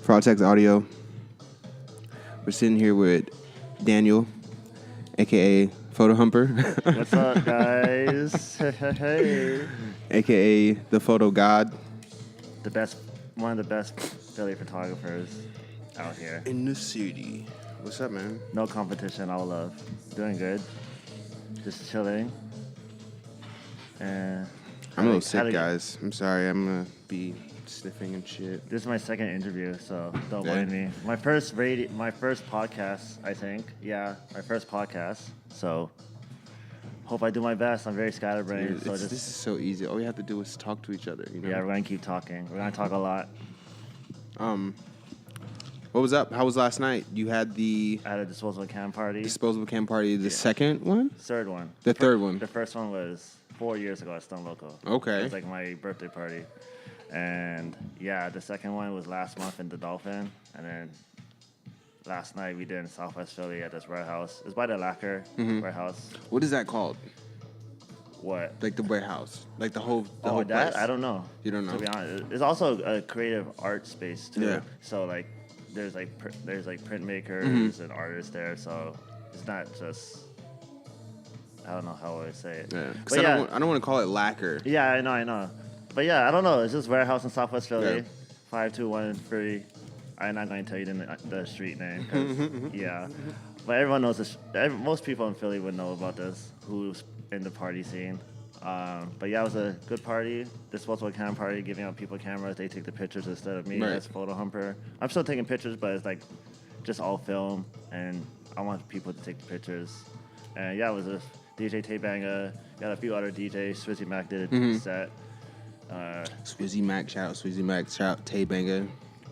FraudTax Audio. We're sitting here with Daniel, a.k.a. Photohumper. What's up, guys? Hey. A.k.a. the Photo God. One of the best Philly photographers out here. In the city. What's up, man? No competition, all love. Doing good. Just chilling. And I'm a little sick, guys. I'm sorry. I'm going to be sniffing and shit. This is my second interview, so don't blame me. My first podcast, I think. Yeah, my first podcast. So hope I do my best. I'm very scatterbrained. Dude, this is so easy. All we have to do is talk to each other. You know? Yeah, we're going to keep talking. We're going to talk a lot. What was up? How was last night? You had I had a disposable cam party. The second one? Third one. The third one. The first one was 4 years ago at Stone Loco. Okay. It was like my birthday party. And yeah, the second one was last month in the Dolphin. And then last night we did in Southwest Philly at this warehouse. It's by the Lacquer warehouse. What is that called? What? Like the warehouse. Like the whole that? place. I don't know. You don't know? To be honest. It's also a creative art space too. Yeah. So like there's printmakers and artists there. So it's not just, I don't know how I would say it. Yeah. Because I don't want to call it lacquer. Yeah, I know. But yeah, I don't know. It's just warehouse in Southwest Philly. Yeah. 5213. I'm not going to tell you the street name. 'Cause, yeah. But everyone knows this. Most people in Philly would know about this, who's in the party scene. But yeah, it was a good party. Disposable cam party, giving out people cameras. They take the pictures instead of me as Photohumper. I'm still taking pictures, but it's like just all film. And I want people to take the pictures. And yeah, it was a DJ Taybanga. Got a few other DJs. Swizzy Mac did a set. Swizzy Mac, shout out Taybanga.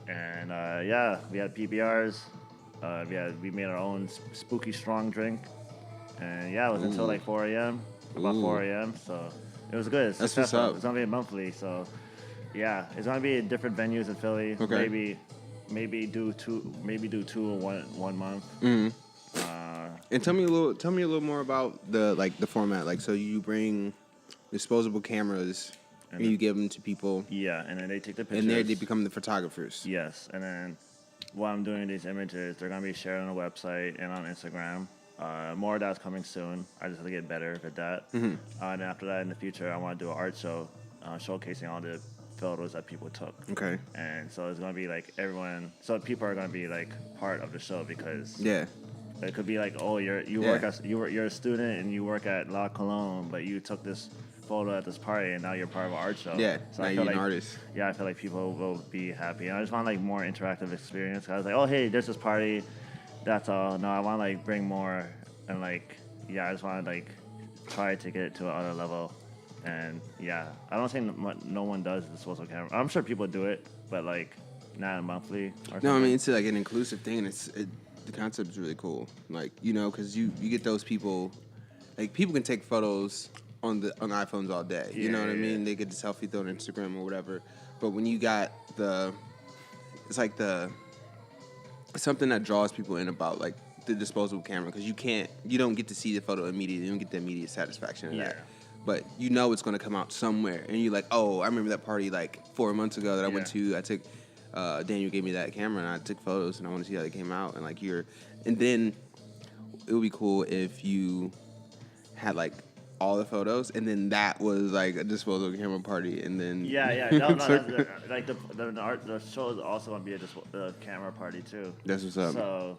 And yeah, we had PBRs. We made our own spooky strong drink. And yeah, it was until like 4 a.m. About 4 a.m. So it was good. That's what's up. It's gonna be monthly. So yeah, it's gonna be in different venues in Philly. Okay. Maybe do two in one month. And tell me a little more about the format. Like, so you bring disposable cameras and you give them to people. Yeah, and then they take the pictures. And they become the photographers. Yes, and then while I'm doing these images, they're gonna be shared on the website and on Instagram. More of that's coming soon. I just have to get better at that. And after that, in the future, I want to do an art show showcasing all the photos that people took. Okay. And so it's going to be like everyone. So people are going to be like part of the show because it could be like, oh, you're a student and you work at La Cologne, but you took this photo at this party and now you're part of an art show. Yeah. So now I you're feel an like, artist. Yeah, I feel like people will be happy. And I just want like more interactive experience. I was like, oh, hey, there's this party. That's all. No, I want to like bring more and like, yeah, I just want to like try to get it to another level. And yeah, I don't think no one does disposable camera. I'm sure people do it, but like not monthly. Or something. No, I mean, it's like an inclusive thing, and the concept is really cool. Like, you know, because you get those people, like people can take photos on iPhones all day. You know what I mean? They get the selfie thrown on Instagram or whatever. But when you got it's like something that draws people in about like the disposable camera, because you don't get to see the photo immediately. You don't get the immediate satisfaction of that. But you know it's going to come out somewhere. And you're like, oh, I remember that party like 4 months ago that I went to. I took, Daniel gave me that camera and I took photos and I want to see how they came out. And like and then it would be cool if you had like all the photos and then that was like a disposable camera party and then. No, like the show is also going to be a camera party too. That's what's up. So,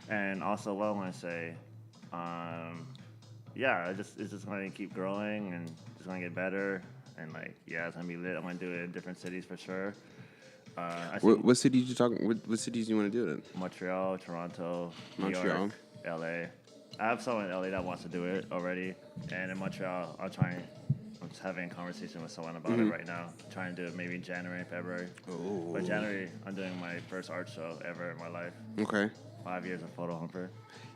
and also what I want to say, it's just going to keep growing and it's going to get better. And like, yeah, it's going to be lit. I'm going to do it in different cities for sure. What cities you talking? What cities you want to do it in? Montreal, Toronto, New York, LA. I have someone in LA that wants to do it already. And in Montreal, I'm just having a conversation with someone about it right now. Trying to do it maybe January, February. Oh. But January, I'm doing my first art show ever in my life. Okay. 5 years of Photohumper.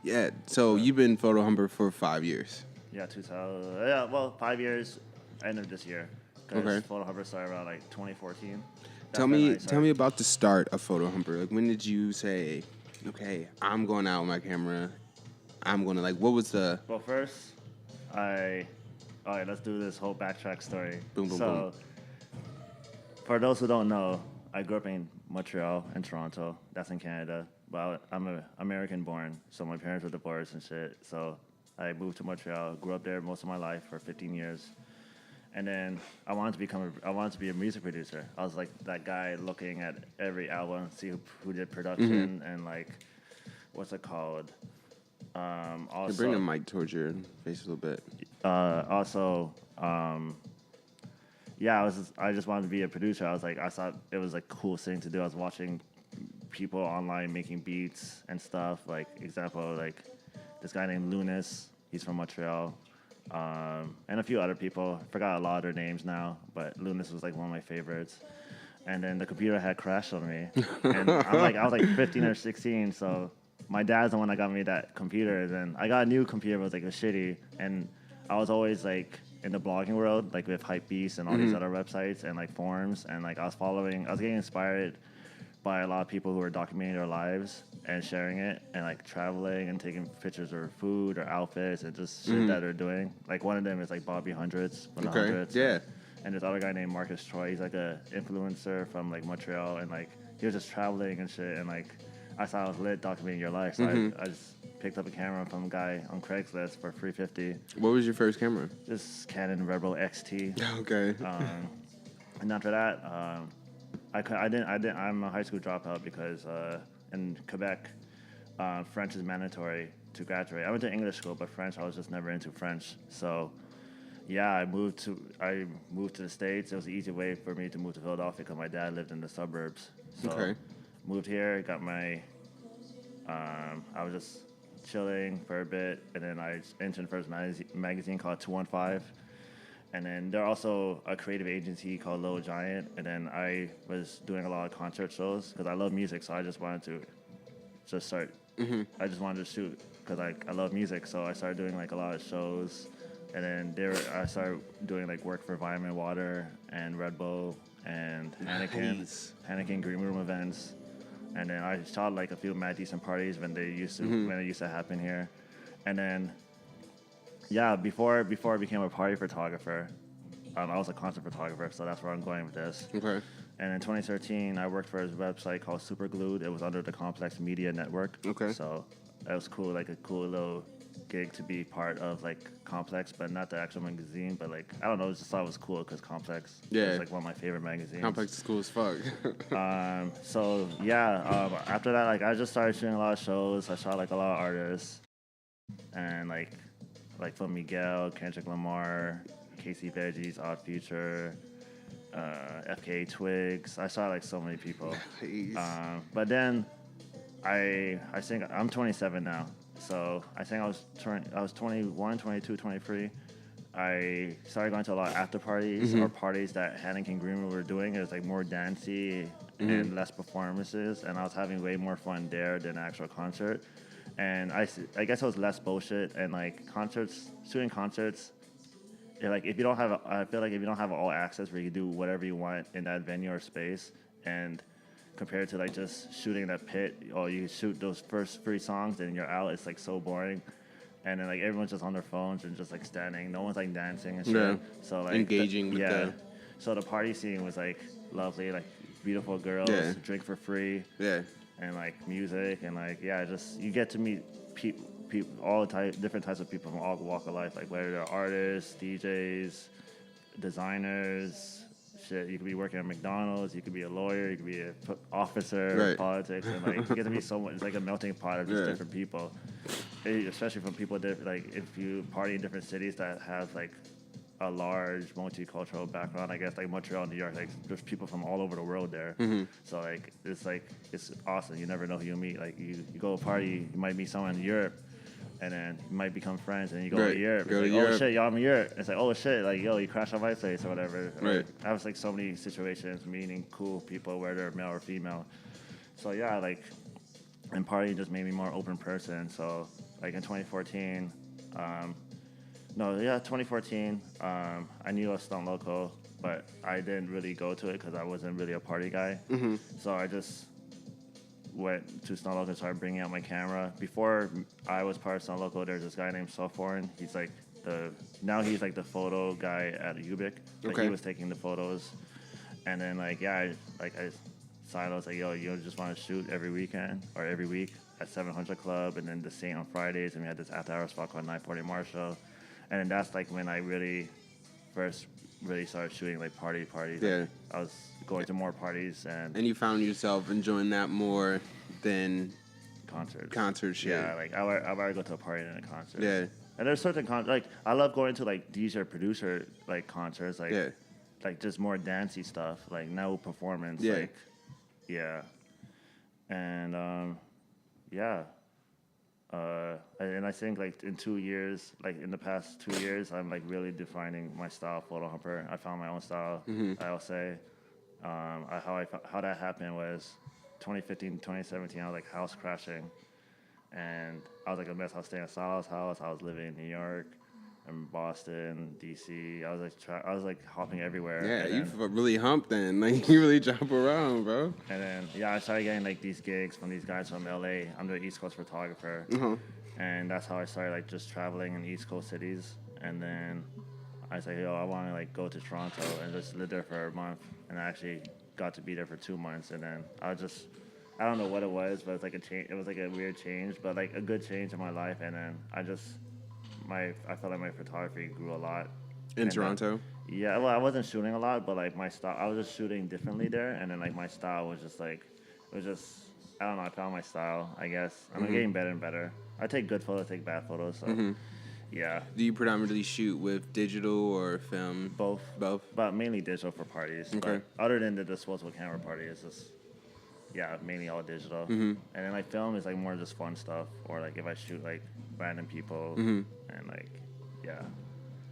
Yeah, so you've been Photohumper for 5 years. Yeah, 5 years, end of this year. Because Photohumper started around like 2014. Tell me about the start of Photohumper. Like, when did you say, okay, I'm going out with my camera. I'm going to, like, what was the... Well, first, all right, let's do this whole backtrack story. Boom. For those who don't know, I grew up in Montreal and Toronto. That's in Canada. But I'm a American born, so my parents were divorced and shit. So I moved to Montreal, grew up there most of my life for 15 years. And then I wanted to be a music producer. I was like that guy looking at every album, see who did production and like, what's it called? Also, bring the mic towards your face a little bit. Yeah, I just wanted to be a producer. I thought it was like coolest thing to do. I was watching people online making beats and stuff. Like example, like this guy named Lunas. He's from Montreal. And a few other people. Forgot a lot of their names now, but Lunas was like one of my favorites. And then the computer had crashed on me, and I was like 15 or 16, so my dad's the one that got me that computer. Then I got a new computer, but it was shitty, and I was always like in the blogging world, like with Hypebeast and all these other websites and like forums, and like I was getting inspired by a lot of people who were documenting their lives and sharing it and like traveling and taking pictures of food or outfits and just shit that they're doing. Like one of them is like Bobby Hundreds from the Hundreds. Yeah. And this other guy named Marcus Troy, he's like a influencer from like Montreal, and like he was just traveling and shit, and like I thought I was lit documenting your life, so I just picked up a camera from a guy on Craigslist for $350. What was your first camera? This Canon Rebel XT. Okay. And after that, I'm a high school dropout because in Quebec, French is mandatory to graduate. I went to English school, but French, I was just never into French. So, yeah, I moved to the States. It was an easy way for me to move to Philadelphia because my dad lived in the suburbs. So, moved here, got my. I was just chilling for a bit, and then I entered the first magazine called 215. And then they're also a creative agency called Little Giant. And then I was doing a lot of concert shows because I love music, so I just wanted to just start. I just wanted to shoot because I love music, so I started doing like a lot of shows. And then I started doing like work for Vitamin Water and Red Bull and Heineken Green Room events. And then I shot like a few mad decent parties when it used to happen here. And then before I became a party photographer, I was a concert photographer, so that's where I'm going with this. Okay. And in 2013, I worked for a website called Superglued. It was under the Complex Media Network. Okay. So that was cool, like a cool little gig to be part of, like Complex, but not the actual magazine. But like I don't know, I just thought it was cool because Complex was like one of my favorite magazines. Complex is cool as fuck. After that, like I just started shooting a lot of shows. I shot like a lot of artists, and like from Miguel, Kendrick Lamar, Casey Veggies, Odd Future, FKA Twigs. I saw like so many people. But then I think I'm 27 now. So I think I was 21, 22, 23. I started going to a lot of after parties or parties that Heineken Green Room were doing. It was like more dancey and less performances, and I was having way more fun there than an actual concert. And I guess it was less bullshit, and like shooting concerts, if you don't have, I feel like if you don't have all access where you can do whatever you want in that venue or space, and compared to like just shooting that pit, or you shoot those first 3 songs and you're out, it's like so boring. And then like everyone's just on their phones and just like standing, no one's like dancing and shit. Yeah. So like engaging with the. So the party scene was like lovely, like beautiful girls, drink for free. Yeah. And like music and like just you get to meet people, all different types of people from all walk of life, like whether they're artists, DJs, designers, shit. You could be working at McDonald's, you could be a lawyer, you could be an officer, politics, and like you get to meet so much. It's like a melting pot of just different people, especially from people that like if you party in different cities that have like a large multicultural background. I guess like Montreal, New York, like there's people from all over the world there. So like it's awesome. You never know who you'll meet. Like you go to a party, you might meet someone in Europe, and then you might become friends, and then you go to Europe. It's like, oh shit, y'all, I'm in Europe. It's like, oh shit, like yo, you crashed on my place or whatever. Right. I was like so many situations meeting cool people, whether they're male or female. So yeah, like and partying just made me more open person. So like in 2014. 2014, I knew I was Stunt Loco, but I didn't really go to it because I wasn't really a party guy. So I just went to Stunt Loco and started bringing out my camera. Before I was part of Stunt Loco, there's this guy named Sophorn. He's like he's like the photo guy at Ubik. He was taking the photos. And then I side. I was like, yo, you just want to shoot every weekend or every week at 700 Club, and then the same on Fridays, and we had this after-hour spot called 940 Marshall, and then that's like when I first started shooting like parties. Yeah. Like, I was going to more parties and you found yourself enjoying that more than concert shit. Yeah, like I'd rather go to a party than a concert. Yeah. And there's certain like I love going to like DJ or producer like concerts, like Yeah. like just more dancey stuff, like no performance. Yeah. Like, yeah. And yeah. And I think like in 2 years, like in the past 2 years, I'm like really defining my style, Photohumper. I found my own style. I'll say, how that happened was 2015, 2017. I was like house crashing, and I was like a mess. I was staying at Sal's house. I was living in New York, and Boston, DC. I was like hopping everywhere. Yeah, and you really humped then. Like you really jump around, bro. And then I started getting like these gigs from these guys from LA. I'm the East Coast photographer, and that's how I started like just traveling in East Coast cities. And then I was like, yo, I want to like go to Toronto and just live there for a month. And I actually got to be there for 2 months. And then I don't know what it was, but it's like a change. It was like a weird change, but like a good change in my life. And then I felt like my photography grew a lot. In Toronto? Yeah, well, I wasn't shooting a lot, but like my style, I was just shooting differently there. And then like my style was just like, I don't know, I found my style, I guess. I'm getting better and better. I take good photos, take bad photos, so yeah. Do you predominantly shoot with digital or film? Both. Both? But mainly digital for parties. Okay. But other than the disposable camera party, it's just, yeah, mainly all digital. And then like film is like more just fun stuff, or like if I shoot like random people and like, yeah.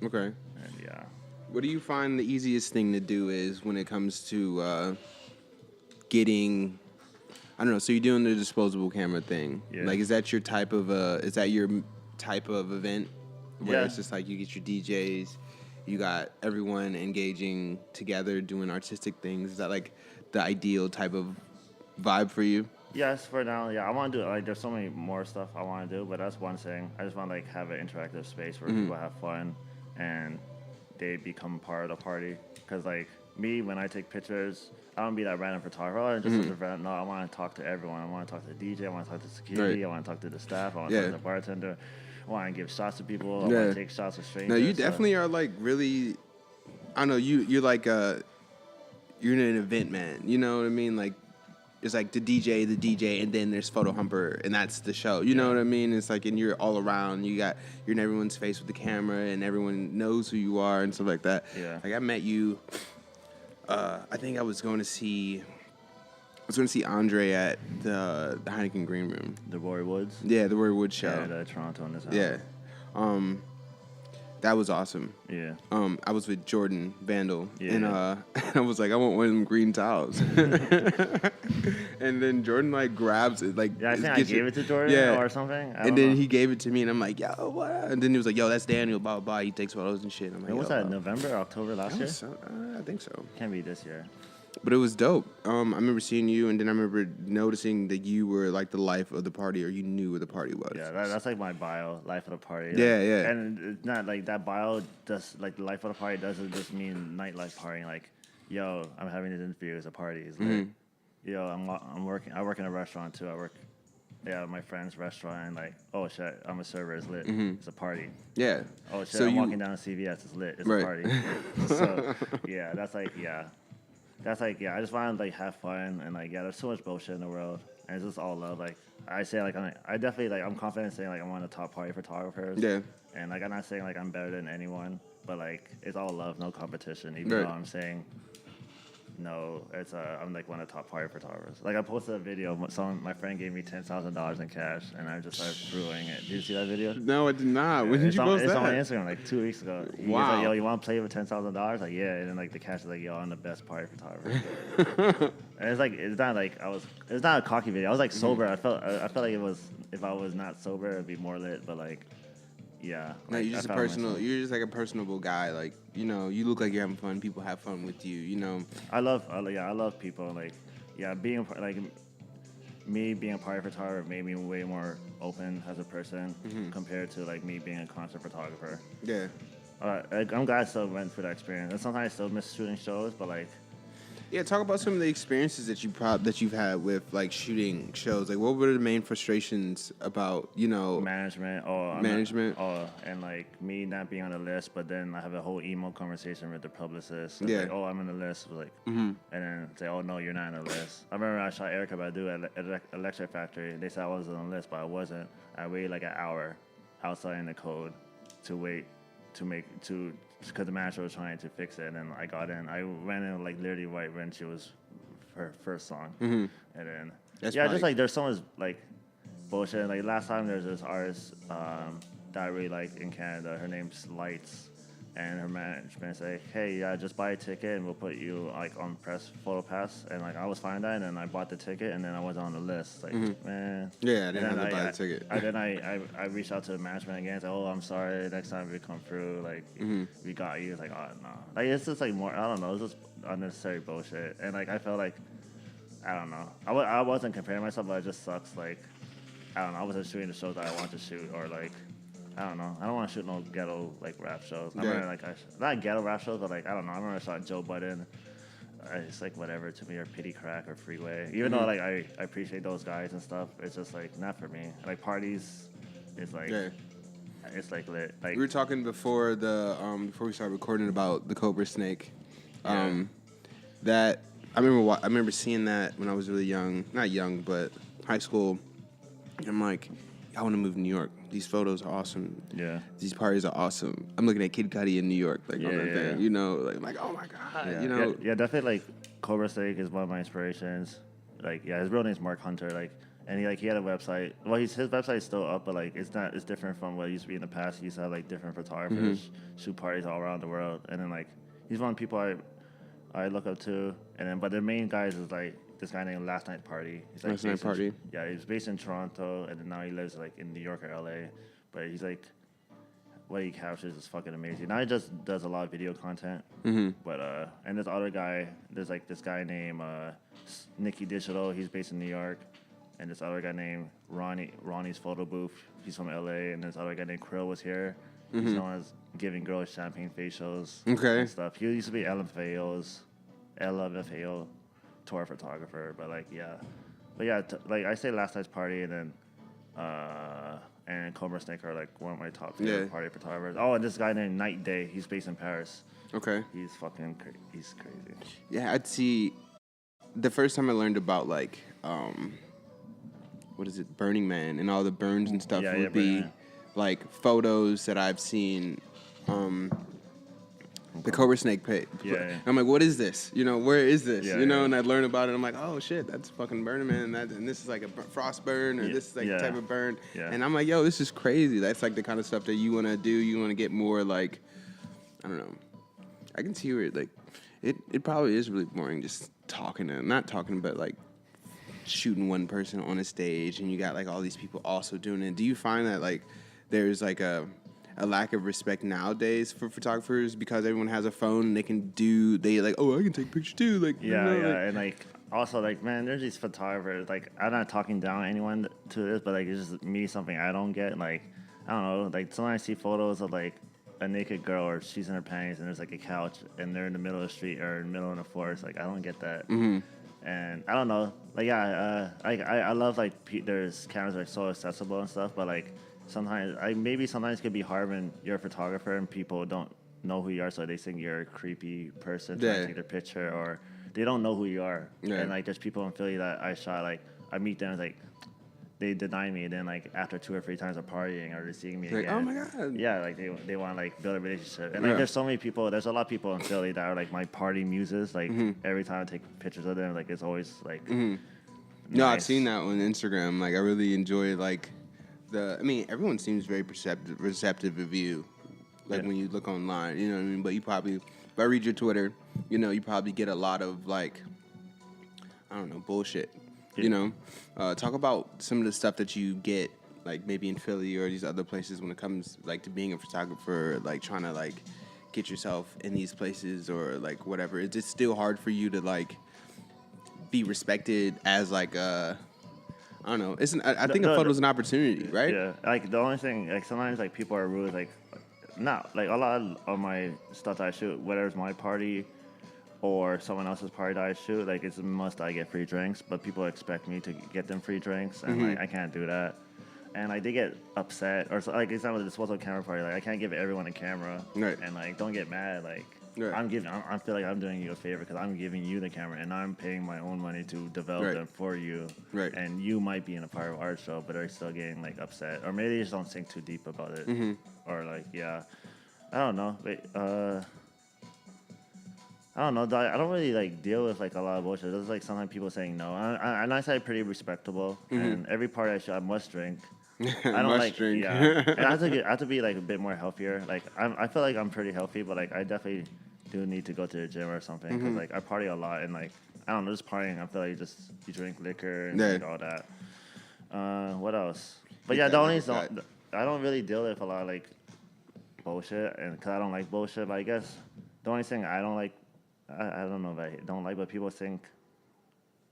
Okay. And yeah. What do you find the easiest thing to do is when it comes to getting, I don't know, so you're doing the disposable camera thing. Yeah. Like, is that your type of event? Where Yeah. it's just like you get your DJs, you got everyone engaging together, doing artistic things. Is that like the ideal type of vibe for you? Yes, for now, yeah. I want to do like there's so many more stuff I want to do, but that's one thing. I just want to like have an interactive space where people have fun and they become part of the party. Because like me, when I take pictures, I don't be that random photographer. Oh, just as a random. No, I want to talk to everyone. I want to talk to the DJ. I want to talk to security. Right. I want to talk to the staff. I want to talk to the bartender. I want to give shots to people. I want to take shots with strangers. No, you definitely are like really. I don't know. You're like you're an event man. You know what I mean? Like it's like the DJ, and then there's Photohumper, and that's the show. You know what I mean? It's like, and you're all around. You're in everyone's face with the camera, and everyone knows who you are and stuff like that. Yeah. Like I met you. I think I was going to see Andre at the Heineken Green Room. The Roy Woods. Yeah, the Roy Woods show. Yeah, the Toronto in this house. Yeah. That was awesome. Yeah. I was with Jordan Vandal, Yeah. and I was like, I want one of them green towels. And then Jordan like grabs it, like Yeah, I think I gave it to Jordan or something. And then he gave it to me, and I'm like, yo, what? And then he was like, yo, that's Daniel, blah, blah, blah. He takes photos and shit. I'm like, What was yo, that, November, October last year? I think so. Can't be this year. But it was dope. I remember seeing you, and then I remember noticing that you were like the life of the party, or you knew what the party was. Yeah, that's like my bio, life of the party. Yeah, like, yeah. And it's not like that bio does like the life of the party doesn't just mean nightlife partying. Like, yo, I'm having this interview. It's a party. It's lit. Yo, I'm working. I work in a restaurant too. I work, my friend's restaurant. And like, oh shit, I'm a server. It's lit. It's a party. Yeah. Oh shit, So I'm walking down to CVS. It's lit. It's a party. So yeah, that's like I just want to like have fun and like there's so much bullshit in the world and it's just all love. Like I say, like I definitely like I'm confident saying like I'm one of the top party photographers. Yeah. And like I'm not saying like I'm better than anyone, but like it's all love, no competition. Even though I'm saying no, I'm like one of the top party photographers. Like I posted a video. My friend gave me $10,000 in cash, and I just started brewing it. Did you see that video? No, I did not. When did you post that? It's on my Instagram like 2 weeks ago. He was like, yo, you want to play with $10,000? Like, yeah. And then like the cash is like, yo, I'm the best party photographer. And it's not a cocky video. I was like sober. I felt like it was, if I was not sober, it'd be more lit. But like, yeah. No, like, you're just you're just like a personable guy. Like, you know, you look like you're having fun. People have fun with you, you know. I love people. Like, yeah, being a party photographer made me way more open as a person compared to like me being a concert photographer. Yeah. I'm glad I still went through that experience. And sometimes I still miss shooting shows, but like, Yeah, talk about some of the experiences that you've had with like shooting shows. Like, what were the main frustrations about management? management? And like me not being on the list, but then I have a whole email conversation with the publicist. It's Yeah. like, oh, I'm on the list. Like, and then say, oh no, you're not on the list. I remember I shot Erica Badu at Electric Factory. They said I was on the list, but I wasn't. I waited like an hour outside in the code to wait because the manager was trying to fix it, and then I got in. I went in like literally right when she was her first song, and then That's just probably- like there's so much like bullshit. Like last time there's this artist that I really like in Canada. Her name's Lights, and her management said, "Hey, yeah, just buy a ticket and we'll put you like on photo pass." And like I was fine with that, and then I bought the ticket, and then I was on the list. Like man, Yeah, I And didn't then have to buy the ticket. then I reached out to the management again. And said, "Oh, I'm sorry. Next time we come through, like we got you." It's like, oh no, like it's just like more. I don't know. It's just unnecessary bullshit. And like I felt like I don't know. I wasn't comparing myself, but it just sucks. Like I don't know. I wasn't shooting the shows that I wanted to shoot, or like I don't know. I don't want to shoot no ghetto like rap shows. I remember like not ghetto rap shows, but like I don't know. I remember I shot Joe Budden. It's like whatever to me, or Pity Crack or Freeway. Even though like I appreciate those guys and stuff, it's just like not for me. Like parties, it's like it's like lit. Like We were talking before before we started recording about the Cobra Snake. That I remember seeing that when I was really young. Not young, but high school. I'm like, I want to move to New York. These photos are awesome. Yeah. These parties are awesome. I'm looking at Kid Cudi in New York, like on that thing. You know, like I'm like, oh my god. You know. Yeah, definitely. Like Cobra Snake is one of my inspirations. Like his real name's Mark Hunter. Like. And he had a website. Well, his website is still up, but like it's different from what it used to be in the past. He used to have like different photographers shoot parties all around the world, and then like he's one of the people I look up to. And then but the main guys is like this guy named Last Night Party. He's like Last Night Party. Yeah, he's based in Toronto, and then now he lives like in New York or LA. But he's like what he captures is fucking amazing. Now he just does a lot of video content. But and this other guy, there's like this guy named Nicky Digital. He's based in New York. And this other guy named Ronnie's Photo Booth. He's from LA. And this other guy named Krill was here. He's known as giving girls champagne facials and stuff. He used to be LMFAO tour photographer. But like, yeah. But yeah, like I say Last Night's Party and Cobra Snake are like one of my top favorite party photographers. Oh, and this guy named Night Day. He's based in Paris. Okay. He's fucking he's crazy. Yeah, I'd see the first time I learned about like what is it, Burning Man and all the burns and stuff would be like photos that I've seen the Cobra Snake page. I'm like, what is this? You know, where is this? And I'd learn about it. I'm like, oh shit, that's fucking Burning Man. And this is like a frost burn, or this is like a type of burn. And I'm like, yo, this is crazy. That's like the kind of stuff that you want to do. You want to get more like, I don't know. I can see where like it probably is really boring just not talking, but like shooting one person on a stage, and you got like all these people also doing it. Do you find that like there's like a lack of respect nowadays for photographers because everyone has a phone and they like, oh, I can take pictures too, like and like also like, man, there's these photographers, like I'm not talking down anyone to this, but like it's just me something I don't get. Like I don't know, like sometimes I see photos of like a naked girl, or she's in her panties and there's like a couch and they're in the middle of the street or in the middle of the forest. Like I don't get that. And I don't know, like I love like there's cameras that are so accessible and stuff, but like sometimes it could be hard when you're a photographer and people don't know who you are, so they think you're a creepy person trying to take their picture, or they don't know who you are. And like there's people in Philly that I shot, like I meet them, like they deny me, and then like after 2 or 3 times of partying or just seeing me like, again, oh my god, like they want to like build a relationship. And like there's so many people, there's a lot of people in Philly that are like my party muses. Like every time I take pictures of them, like it's always like nice. No, I've seen that on Instagram. Like I really enjoy like everyone seems very receptive of you, like when you look online, you know what I mean? But you probably, if I read your Twitter, you know, you probably get a lot of like, I don't know, bullshit. You know, talk about some of the stuff that you get, like maybe in Philly or these other places when it comes like to being a photographer, like trying to like get yourself in these places or like whatever. Is it still hard for you to like be respected as like I don't know. I think a photo's an opportunity, right? Yeah. Like the only thing, like sometimes like people are rude, like not like a lot of my stuff that I shoot, whether it's my party or someone else's party that I shoot, like it's a must I get free drinks, but people expect me to get them free drinks, and like I can't do that. And like they get upset, or so, like example, the disposable camera party, like I can't give everyone a camera, Right. and like don't get mad, like Right. I feel like I'm doing you a favor because I'm giving you the camera and I'm paying my own money to develop Right. them for you, Right. and you might be in a part of art show, but they're still getting like upset, or maybe they just don't think too deep about it, or like I don't know, I don't know. I don't really like deal with like a lot of bullshit. There's like sometimes people saying no, and I say pretty respectable. And every party I show, I must drink. I don't Must like drink. yeah. And I have to be like a bit more healthier. Like I feel like I'm pretty healthy, but like I definitely do need to go to the gym or something because like I party a lot and like I don't know, just partying. I feel like you drink liquor and like, all that. What else? But yeah, I don't really deal with a lot of like bullshit, and because I don't like bullshit. But I guess the only thing I don't like. I don't know if I don't like, but people think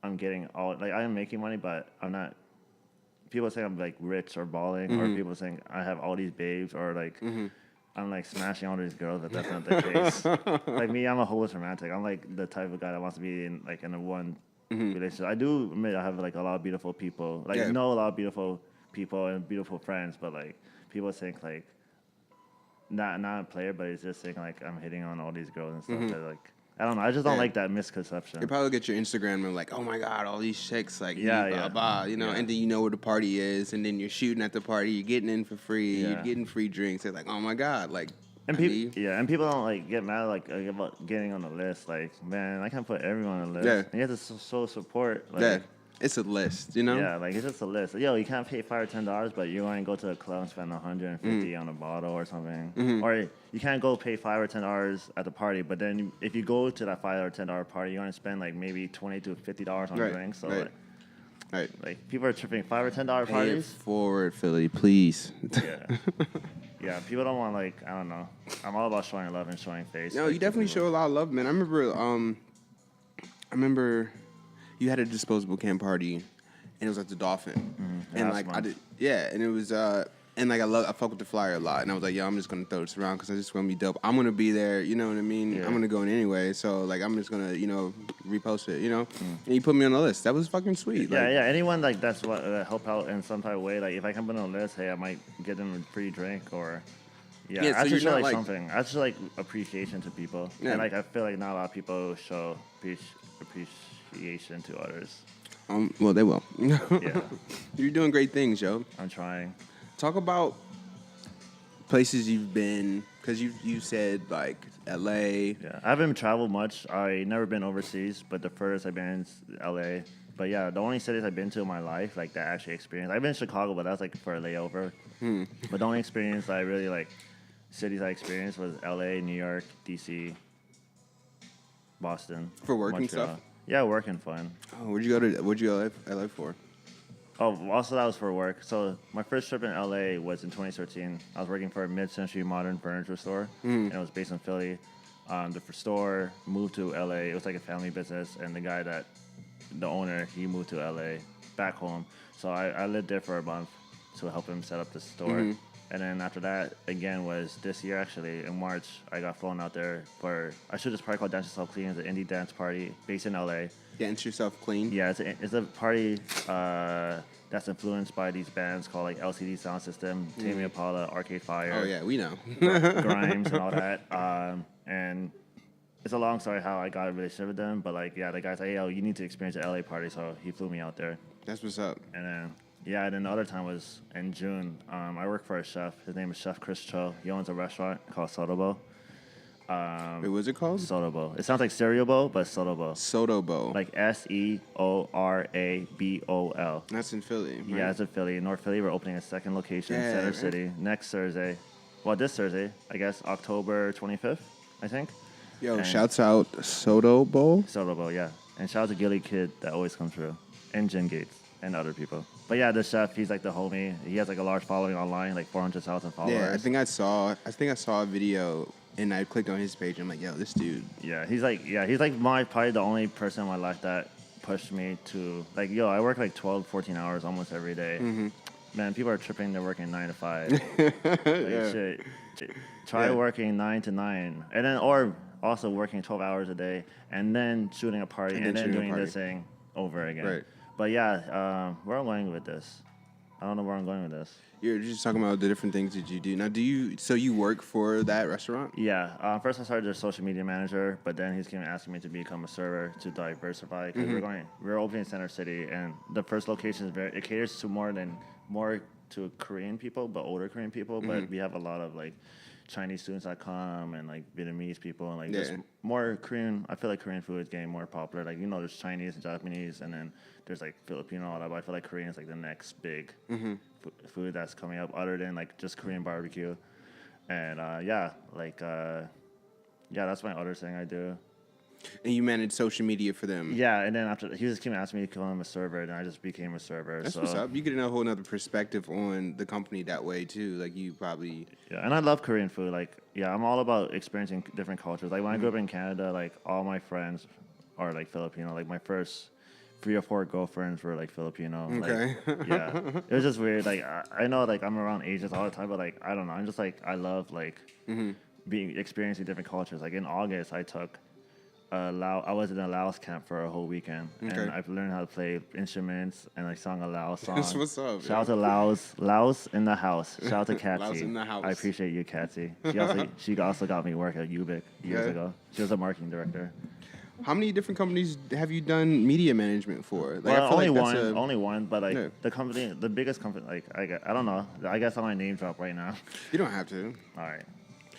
I'm getting all like I am making money, but I'm not. People think I'm like rich or balling, or people think I have all these babes, or like I'm like smashing all these girls, but that's not the case. Like me, I'm a hopeless romantic. I'm like the type of guy that wants to be in like in a one relationship. I do admit I have like a lot of beautiful people, like know a lot of beautiful people and beautiful friends, but like people think like not a player, but it's just thinking like I'm hitting on all these girls and stuff. That like. I don't know. I just don't like that misconception. You probably get your Instagram and like, oh my God, all these chicks, like, blah, blah, you know, and then you know where the party is, and then you're shooting at the party, you're getting in for free, you're getting free drinks. They're like, oh my God, like, and people don't like get mad like about getting on the list. Like, man, I can't put everyone on the list. Yeah. And you have to show support. Like, it's a list, you know? Yeah, like it's just a list. Yo, you can't pay $5 or $10, but you want to go to a club and spend $150 on a bottle or something. Or you can't go pay $5 or $10 at the party, but then if you go to that $5 or $10 party, you're going to spend like maybe $20 to $50 on drinks. So like people are tripping $5 or $10 Pay parties. it forward, Philly, please. Yeah, people don't want like I don't know. I'm all about showing love and showing face. No, like, you definitely show a lot of love, man. I remember you had a disposable cam party, and it was at the Dolphin, and like I did, and it was and like I fuck with the flyer a lot, and I was like, yo, I'm just gonna throw this around because I just want to be dope. I'm gonna be there, you know what I mean? Yeah. I'm gonna go in anyway, so like I'm just gonna repost it, you know. And you put me on the list. That was fucking sweet. Yeah, anyone like that's what help out in some type of way. Like if I come on the list, hey, I might get them a free drink or. Yeah, so I just you're show not like something. I just like appreciation to people, and like I feel like not a lot of people show appreciation to others. Well, they will. Yeah, You're doing great things, yo. I'm trying. Talk about places you've been, because you said like L.A. Yeah, I haven't traveled much. I never been overseas, but the furthest I've been is L.A. But yeah, the only cities I've been to in my life, like that actually experienced. I've been in Chicago, but that was like for a layover. But the only experience that I really like, cities I experienced was L.A., New York, D.C., Boston. For work and Montreal. stuff? Yeah, work and fun. Oh, where'd you go to LA for? Oh, also that was for work. So my first trip in LA was in 2013. I was working for a mid-century modern furniture store, and it was based in Philly. The store moved to LA. It was like a family business, and the owner, he moved to LA back home. So I lived there for a month to help him set up the store. And then after that, again, was this year actually, in March, I got flown out there for, I should this party called Dance Yourself Clean. It's an indie dance party based in LA. Dance Yourself Clean? Yeah, it's a party that's influenced by these bands called like LCD Sound System, Tame Impala, Arcade Fire. Oh, yeah, we know. Grimes and all that. And it's a long story how I got a relationship with them, but like, yeah, the guy's like, yo, you need to experience the LA party, so he flew me out there. That's what's up. And then, and then the other time was in June. I work for a chef. His name is Chef Chris Cho. He owns a restaurant called Sotobo. Wait, what's it called? Sotobo. It sounds like cereal bowl, but Sotobo. Sotobo. Like SEORABOL. That's in Philly. Right? Yeah, it's in Philly. In North Philly, we're opening a second location in Center City next Thursday. Well, this Thursday, I guess, October 25th, I think. Yo, and shouts out Sotobo. Sotobo, yeah. And shout out to Gilly Kid that always comes through. And Jen Gates and other people. But yeah, the chef, he's like the homie. He has like a large following online, like 400,000 followers. Yeah, I think I saw a video and I clicked on his page and I'm like, yo, this dude. Yeah, he's like probably the only person in my life that pushed me to like, yo, I work like 12, 14 hours almost every day. Man, people are tripping, they're working 9 to 5. Like, shit. Try working 9 to 9. And then, or also working 12 hours a day, and then shooting a party, and then doing this thing over again. Right. But yeah, where I'm going with this, I don't know where I'm going with this. You're just talking about the different things that you do. Now, so you work for that restaurant? Yeah. First, I started as a social media manager, but then he's asking me to become a server to diversify because we're opening in Center City, and the first location is it caters to more to Korean people, but older Korean people. But we have a lot of like Chinese students that come and like Vietnamese people and like just more Korean. I feel like Korean food is getting more popular. Like there's Chinese and Japanese, and then there's like Filipino and all that. But I feel like Korean is like the next big food that's coming up, other than like just Korean barbecue. And that's my other thing I do. And you manage social media for them. Yeah, and then after he just came and asked me to become a server, and I just became a server. That's what's up. You get a whole nother perspective on the company that way too. Like you probably. Yeah, and I love Korean food. Like, yeah, I'm all about experiencing different cultures. Like when I grew up in Canada, like all my friends are like Filipino. Like my first 3 or 4 girlfriends were like Filipino. Okay. Like, yeah, it was just weird. Like I know like I'm around Asians all the time, but like I don't know. I'm just like I love like experiencing different cultures. Like in August, I took. I was in a Laos camp for a whole weekend, and I've learned how to play instruments, and I sung a Laos song. That's what's up. Shout out to Laos in the house. Shout out to Katsy. Laos in the house. I appreciate you, Katsy. She also got me work at Ubik years ago. She was a marketing director. How many different companies have you done media management for? Like, Well, I feel only one, but like the biggest company, like I don't know. I guess I want to name drop right now. You don't have to. All right.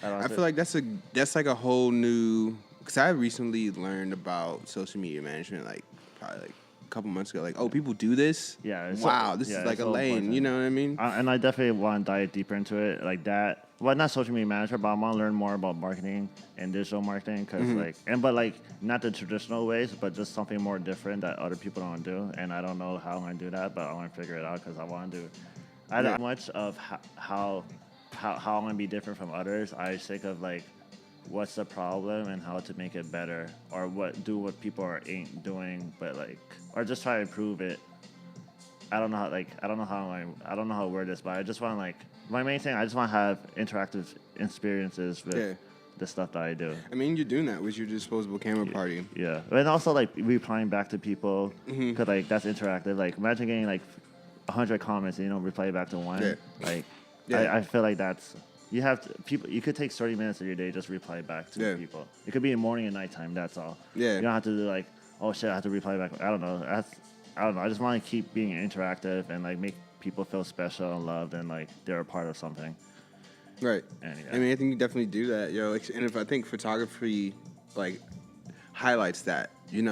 I feel like that's like a whole new. Because I recently learned about social media management, like probably like a couple months ago. Like, oh, people do this. Yeah. Wow, this is like a lane. Important. You know what I mean? And I definitely want to dive deeper into it, like that. Well, not social media manager, but I want to learn more about marketing and digital marketing, because but not the traditional ways, but just something more different that other people don't do. And I don't know how I'm gonna do that, but I want to figure it out because I want to do. I don't know much of how I'm gonna be different from others. I just think of like. What's the problem and how to make it better, or what people ain't doing, but like, or just try to improve it. I don't know how to word this, but I just want my main thing. I just want to have interactive experiences with the stuff that I do. I mean, you're doing that with your disposable camera party. Yeah, and also like replying back to people because like that's interactive. Like imagine getting like 100 comments and reply back to one. Yeah. Like, I feel like that's. You have to, people. You could take 30 minutes of your day just reply back to people. It could be in morning and nighttime. That's all. Yeah. You don't have to do like, oh shit, I have to reply back. I don't know. I don't know. I just want to keep being interactive and like make people feel special and loved and like they're a part of something. Right. Anyway. I mean, I think you definitely do that, yo. And if I think photography like highlights that, you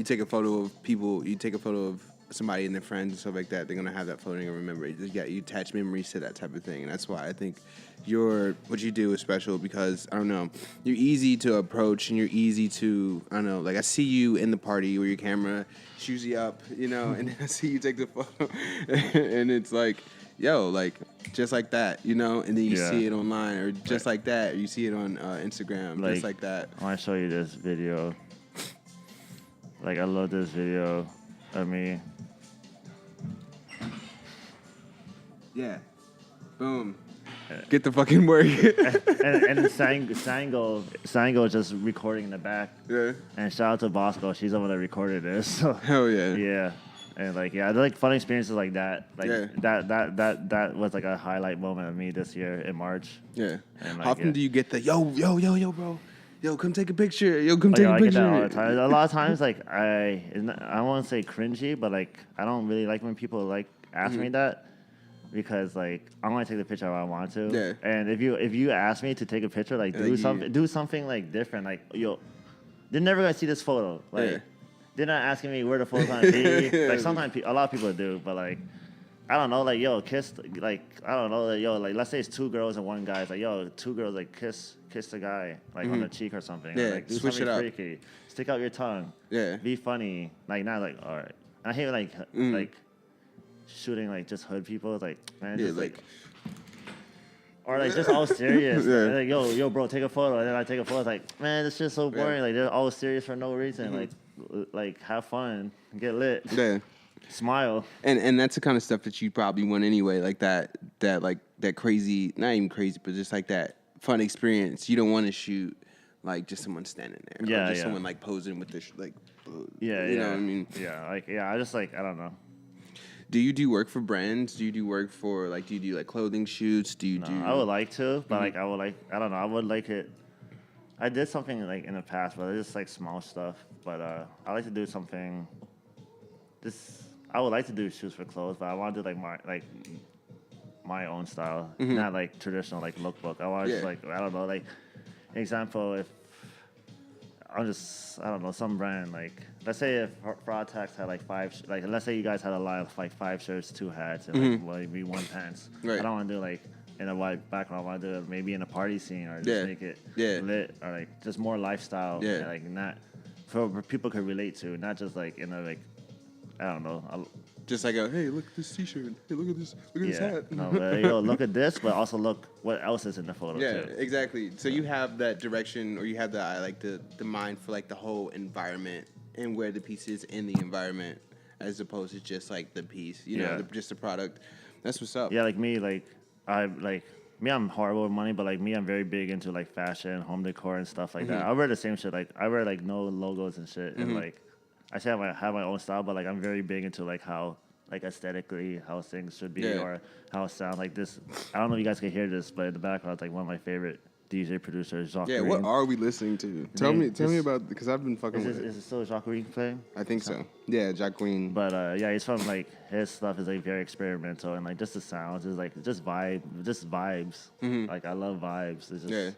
take a photo of people. You take a photo of somebody and their friends and stuff like that, they're gonna have that floating and remember it. You attach memories to that type of thing, and that's why I think what you do is special, because I don't know, you're easy to approach and you're easy to, I don't know, like I see you in the party where your camera shoots you up, and I see you take the photo and it's like, yo, like just like that, and then you see it online, or just like that, or you see it on Instagram, just like that. I want to show you this video. Like I love this video of me. Yeah. Boom. Get the fucking work. and Sango is just recording in the back. Yeah. And shout out to Bosco. She's the one that recorded this. So. Hell yeah. Yeah. And they're like fun experiences like that. Like that was like a highlight moment of me this year in March. Yeah. And how often do you get the yo, bro? Yo, come take a picture. Yo, come take a picture. I get that all the time. A lot of times, like I don't want to say cringy, but like I don't really like when people like ask me that. Because like I want to take the picture I want to, and if you ask me to take a picture, like do something like different, like yo, they're never gonna see this photo. Like they're not asking me where the photo's gonna be. Like sometimes a lot of people do, but like I don't know, like yo, kiss, like I don't know, like yo, like let's say it's 2 girls and 1 guy. It's like yo, 2 girls like kiss the guy like on the cheek or something. Yeah, or, like do switch something it up. freaky. Stick out your tongue. Yeah, be funny. Like not like all right. I hate like shooting like just hood people, like man, just like or like just all serious. Like yo, bro, take a photo, and then I take a photo. It's like man, this shit's so boring. Like they're all serious for no reason. Like have fun, get lit, smile. And that's the kind of stuff that you probably want anyway. Like that crazy, not even crazy, but just like that fun experience. You don't want to shoot like just someone standing there, Yeah, or just yeah. someone like posing with this like, Yeah, you yeah. know what I mean? Yeah, like I just like I don't know. Do you do work for brands? Do you do work for like? Do you do like clothing shoots? Do you No, do? I would like to, but like I would like I don't know. I would like it. I did something like in the past, but it's just like small stuff. But I like to do something. I would like to do shoots for clothes, but I want to do like my own style, not like traditional like lookbook. I want to just like I don't know like example if I don't know some brand like let's say if FraudTax had like like let's say you guys had a line of like 5 shirts, 2 hats, and like maybe 1 pants. Right. I don't want to do like in a white background. I want to do it maybe in a party scene or just make it lit or like just more lifestyle. Yeah. And, like not for people could relate to, not just like in a like I don't know. Just like hey, look at this T-shirt. Hey, look at this hat. No, but look at this, but also look what else is in the photo Yeah, too. exactly. So you have that direction, or you have the mind for like the whole environment and where the piece is in the environment, as opposed to just like the piece, you know, just the product. That's what's up. Yeah, like me, I'm horrible with money, but like me, I'm very big into like fashion, home decor, and stuff like that. I wear the same shit. Like I wear like no logos and shit, and like I say I have my own style, but like I'm very big into like how like aesthetically how things should be or how it sounds like this. I don't know if you guys can hear this, but in the background, it's like one of my favorite DJ producers, Jacques. Yeah, what are we listening to? Tell me about because I've been fucking with it. Is it still Jacques playing? I think so. Yeah, Jacqueline. But yeah, he's from like his stuff is like very experimental and like just the sounds is like just vibes. Like I love vibes. It's just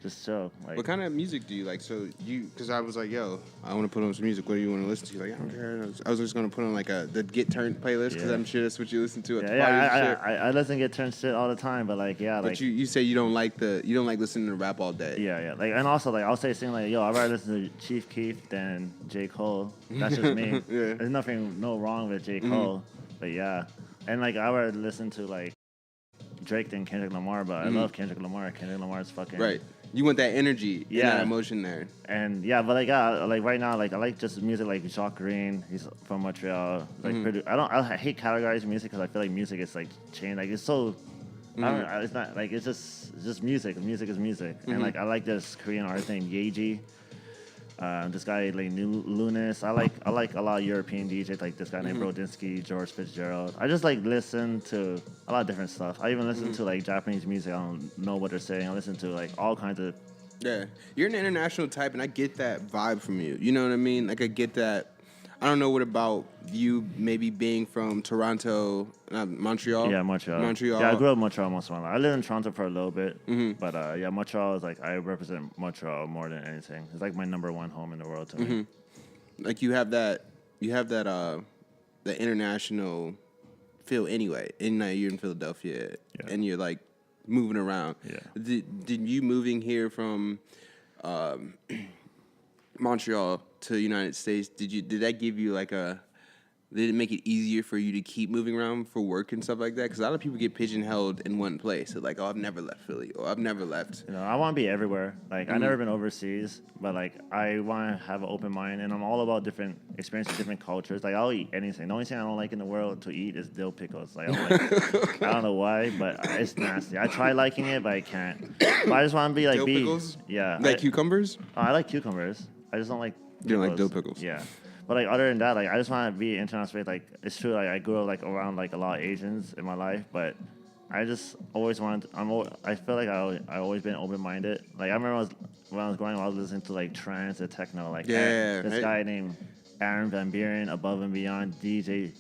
just chill. Like, what kind of music do you like? So because I was like, yo, I want to put on some music. What do you want to listen to? Like, I don't care. I was just gonna put on like the Get Turned playlist because I'm sure that's what you listen to at the parties and shit. I listen to Get Turned shit all the time, but like But like you say you don't like listening to rap all day. Yeah, like and also like I'll say something like, yo, I'd rather listen to Chief Keef than J. Cole. That's just me. There's no wrong with J. Cole, but yeah, and like I would listen to like Drake than Kendrick Lamar, but I love Kendrick Lamar. Kendrick Lamar's fucking right. You want that energy, and that emotion there. And yeah, but like right now, like I like just music like Jacques Green. He's from Montreal. Like I hate categorizing music because I feel like music is like changed. Like it's so, it's not like it's just music. Music is music. And like I like this Korean artist named Yeji. This guy like Lunis. I like a lot of European DJs like this guy named Brodinski, George Fitzgerald. I just like listen to a lot of different stuff. I even listen to like Japanese music. I don't know what they're saying. I listen to like all kinds of. Yeah, you're an international type, and I get that vibe from you. You know what I mean? Like I get that. I don't know what about you maybe being from Toronto, Montreal? Yeah, Montreal. Yeah, I grew up in Montreal most of my life. I lived in Toronto for a little bit, but yeah, Montreal is like, I represent Montreal more than anything. It's like my number 1 home in the world to me. Like you have that the international feel anyway. And now you're in Philadelphia, and you're like moving around. Yeah. Did you moving here from Montreal to the United States, did that give you like did it make it easier for you to keep moving around for work and stuff like that? Because a lot of people get pigeonholed in one place. They're like, oh, I've never left Philly, or I've never left. You know, I want to be everywhere. Like, I've never been overseas, but like, I want to have an open mind, and I'm all about different experiences, different cultures. Like, I'll eat anything. The only thing I don't like in the world to eat is dill pickles. Like, I don't know why, but it's nasty. I try liking it, but I can't. But I just want to be like, dill pickles? Yeah. Like cucumbers? I like cucumbers. I just don't like pickles. You don't like dill pickles? Yeah. But like other than that, like I just want to be international. Like it's true, like I grew up like around like a lot of Asians in my life, but I just always wanted. I feel like I always been open minded. Like I remember when I was growing up, I was listening to like trance and techno. Like this guy named Aaron Van Buren, Above and Beyond, DJ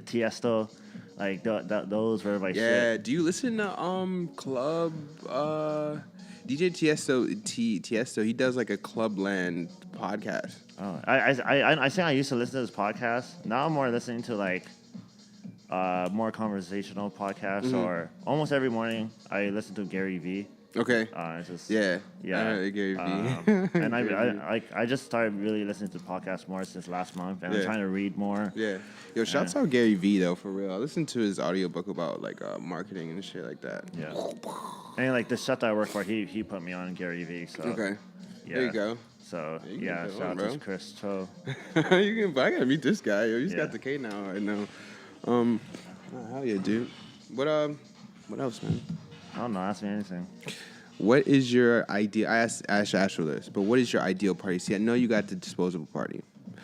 Tiesto. Like those were my shit. Yeah. Do you listen to Club? DJ Tiesto, he does like a Clubland podcast. Oh, I think I used to listen to this podcast. Now I'm more listening to like more conversational podcasts, or almost every morning I listen to Gary Vee. Okay. It's just, yeah. Gary Vee. And I just started really listening to podcasts more since last month, and I'm trying to read more. Yeah. Yo, shouts out Gary Vee though, for real. I listened to his audiobook about like marketing and shit like that. Yeah. And like the shop that I work for, he put me on Gary Vee. So okay. Yeah. There you go. So yeah, shout out to Chris Cho. I gotta meet this guy. Yo, he's got the K now right now. Hell yeah, dude. What else, man? I don't know. Ask me anything. What is your ideal? I should ask you this, but what is your ideal party? See, I know you got the disposable party,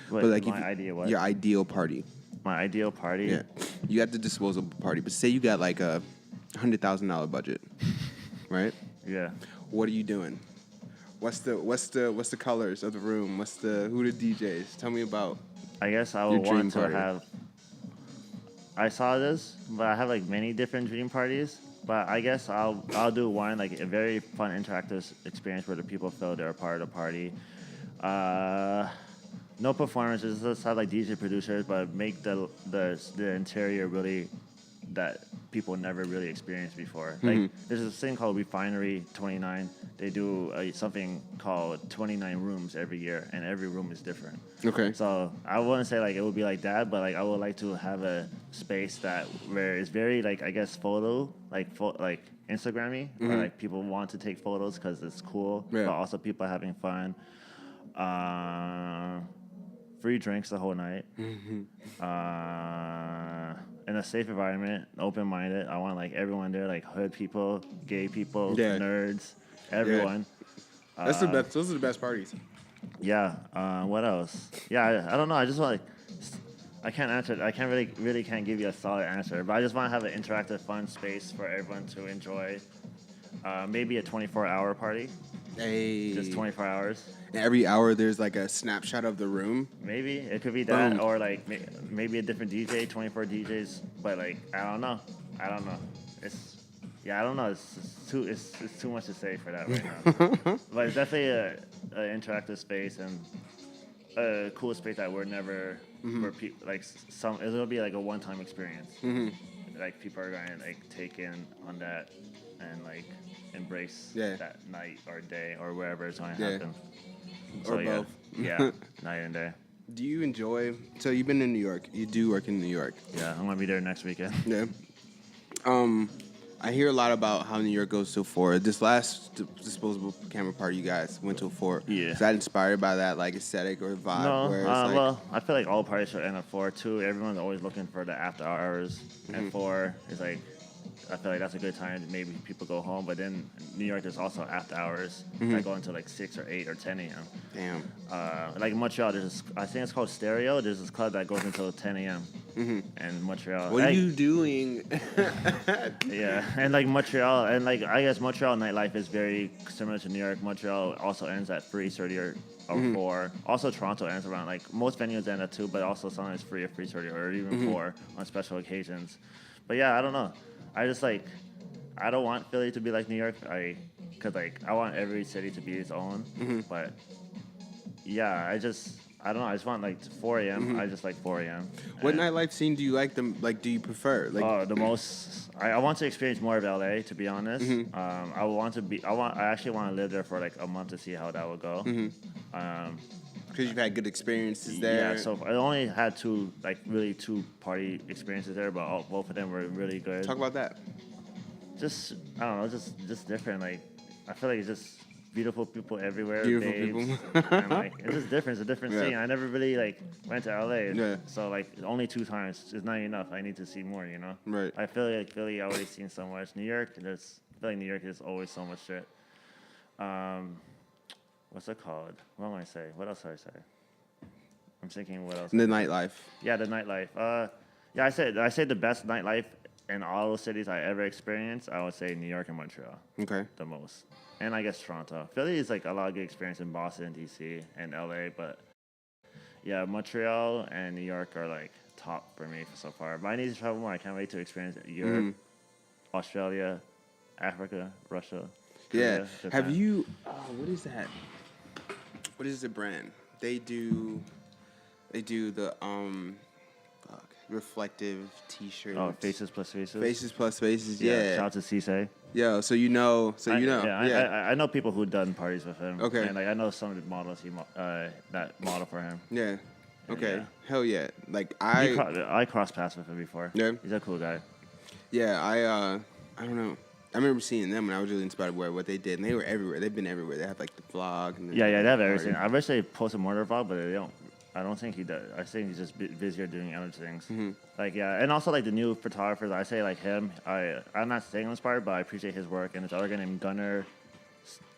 What, but like my idea what? your ideal party. My ideal party? Yeah, you got the disposable party, but say you got like a $100,000 budget, right? Yeah. What are you doing? What's the colors of the room? Who the DJs? Tell me about. I guess I Your would dream want to party. have. I saw this, but I have like many different dream parties. But I guess I'll do one like a very fun interactive experience where the people feel they're a part of the party. No performances, just have like DJ producers, but make the interior really that people never really experienced before. Like there's this thing called Refinery 29. They do something called 29 rooms every year, and every room is different. Okay. So I wouldn't say like it would be like that, but like I would like to have a space that where it's very like I guess like Instagrammy, where like people want to take photos because it's cool, Yeah. but also people are having fun. Free drinks the whole night. In a safe environment, open-minded. I want like everyone there, like hood people, gay people, Yeah. nerds, everyone. That's the best. Those are the best parties. Yeah. What else? Yeah, I don't know. I just want I can't answer. I can't really can't give you a solid answer. But I just want to have an interactive, fun space for everyone to enjoy. Maybe a 24-hour party. Hey. Just 24 hours. Every hour there's like a snapshot of the room. Maybe it could be that, Boom. or like maybe a different DJ, 24 DJs. But like I don't know. I don't know. I don't know. It's too much to say for that right now. But it's definitely an interactive space and a cool space that we're never where people like it'll be like a one-time experience. Like people are gonna like take in on that and like embrace that night or day or wherever it's gonna happen. So, Or both. Yeah, night and day. Do you enjoy? So you've been in New York. You do work in New York. Yeah, I'm gonna be there next weekend. Yeah. I hear a lot about how New York goes till 4. This last disposable camera party you guys went till 4. Yeah. Is that inspired by that like aesthetic or vibe? No, where it's like, well, I feel like all parties should end at 4 too. Everyone's always looking for the after hours, and 4 is like, I feel like that's a good time. Maybe people go home, but then in New York there's also after hours that go until like 6 or 8 or 10 a.m. Damn. Like in Montreal, I think it's called Stereo. There's this club that goes until 10 a.m. in Montreal. What are you doing? Yeah, and like Montreal, and like I guess Montreal nightlife is very similar to New York. Montreal also ends at 3:30 or 4. Also Toronto ends around like most venues end at 2, but also sometimes 3 or 3:30 or even 4 on special occasions. But yeah, I don't know. I just like I don't want Philly to be like New York. Cause like I want every city to be its own. But yeah, I don't know. I just want like 4 a.m. I just like 4 a.m. What nightlife scene do you like? Do you prefer? Like, The most. I want to experience more of LA, to be honest. I actually want to live there for like a month to see how that would go. because you've had good experiences there. Yeah, so I only had two party experiences there, but both of them were really good. Talk about that. Just I don't know, just different. Like I feel like it's just beautiful people everywhere. Beautiful babes, people. and like it's just different. It's a different scene. I never really like went to LA. Yeah. So like only 2 times is not enough. I need to see more. You know. Right. I feel like Philly, I already seen so much. New York, I feel like New York is always so much shit. What's it called? What am I saying? What else did I say? I'm thinking what else. The nightlife. Yeah, the nightlife. Yeah, I said the best nightlife in all those cities I ever experienced. I would say New York and Montreal. Okay. The most, and I guess Toronto. Philly is like a lot of good experience in Boston, DC, and LA, but yeah, Montreal and New York are like top for me so far. But I need to travel more. I can't wait to experience Europe, Australia, Africa, Russia. Korea, Yeah. Japan. Have you? What is that? What is the brand? They do the reflective T-shirts. Oh, Faces Plus Faces. Faces plus faces. Yeah. Shout out to Cisse. Yo, so you know. Yeah, I know people who done parties with him. Okay. And like I know some of the models that model for him. Yeah. Okay. Yeah. Hell yeah. Like I crossed paths with him before. Yeah. He's a cool guy. Yeah. I don't know. I remember seeing them and I was really inspired by what they did, and they were everywhere. They've been everywhere. They have like the vlog. And Yeah, they have everything. I wish they post a murder vlog, but they don't. I don't think he does. I think he's just busier doing other things. Like yeah, and also like the new photographers. I say like him. I'm not saying I'm inspired, but I appreciate his work. And this other guy named Gunnar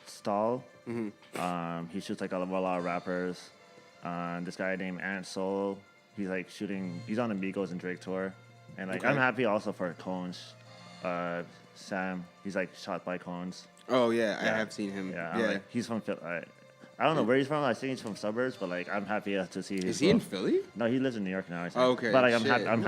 Stahl. He shoots like a lot of rappers. This guy named Ant Solo. He's like shooting. He's on the Migos and Drake tour, and like I'm happy also for Cones. Sam. He's like shot by Cones. Oh yeah, I have seen him. Yeah, like, he's from Philly. I don't know where he's from. I think he's from suburbs, but like I'm happy to see. Is he in Philly? No, he lives in New York now. I think. Oh, okay, but like I'm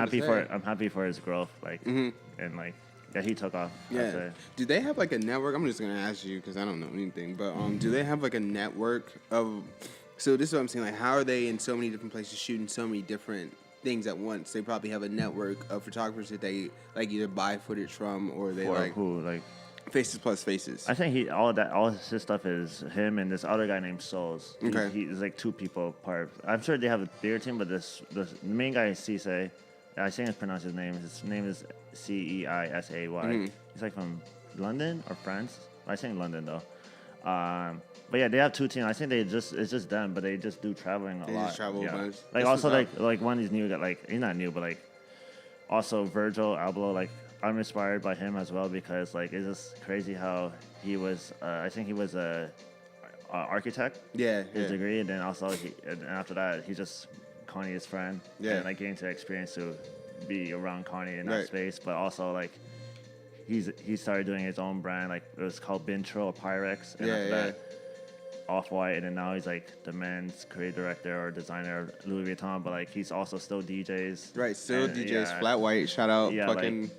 happy for his growth. Like and like yeah, he took off. Yeah. Do they have like a network? I'm just gonna ask you because I don't know anything. But do they have like a network of? So this is what I'm saying. Like, how are they in so many different places shooting so many different things at once? They probably have a network of photographers that they like either buy footage from or they or who like. Faces plus faces. I think all his stuff is him and this other guy named Souls. Okay. He's like two people apart. I'm sure they have a bigger team, but the main guy is Ceesay. I think I pronounce his name. His name is Ceisay. He's like from London or France. I think London though. But yeah, they have two teams. I think it's just them, but they just do traveling a lot. They just travel a bunch. Like also like one of these new guys, like he's not new, but like also Virgil Abloh, like I'm inspired by him as well because like it's just crazy how he was. I think he was a architect. Yeah, his degree, and then also and after that he just Kanye's friend. Yeah, and like getting to experience to be around Kanye in that space, but also like he started doing his own brand. Like it was called Bintro or Pyrex, and after that Off-White, and then now he's like the men's creative director or designer of Louis Vuitton, but like he's also still DJs. Right, still DJs. Flat White, shout out. Yeah, fucking.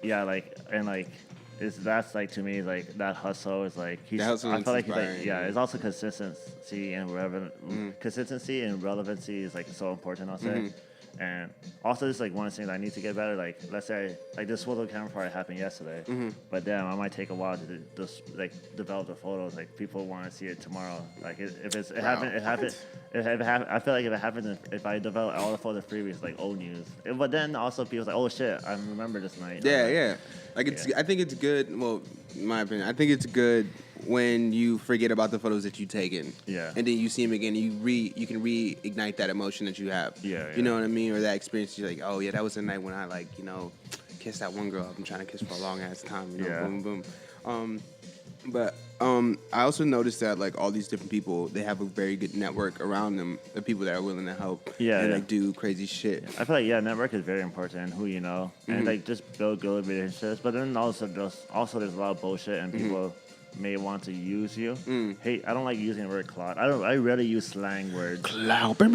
That's like to me like that hustle is like he's. I feel like he's like it's also consistency and consistency and relevancy is like so important. I'll say. And also, just like one of the things I need to get better. Like, let's say, like this photo camera party happened yesterday, but damn, I might take a while to just like develop the photos. Like, people want to see it tomorrow. Like, if it happened. I feel like if it happens, if I develop all the photos previous, like old news. But then also people's like, oh shit, I remember this night. Like it's. I think it's good. Well, in my opinion, I think it's good when you forget about the photos that you've taken. Yeah. And then you see them again, and you can reignite that emotion that you have. Yeah. You know what I mean? Or that experience, you're like, oh yeah, that was the night when I like, kissed that one girl I've been trying to kiss for a long ass time. Boom, boom. But I also noticed that like all these different people, they have a very good network around them, the people that are willing to help. And like do crazy shit. I feel like network is very important. Who you know, and like just build good relationships. But then also there's a lot of bullshit and people may want to use you. Hey, I don't like using the word clout. I rarely use slang words. Clout. But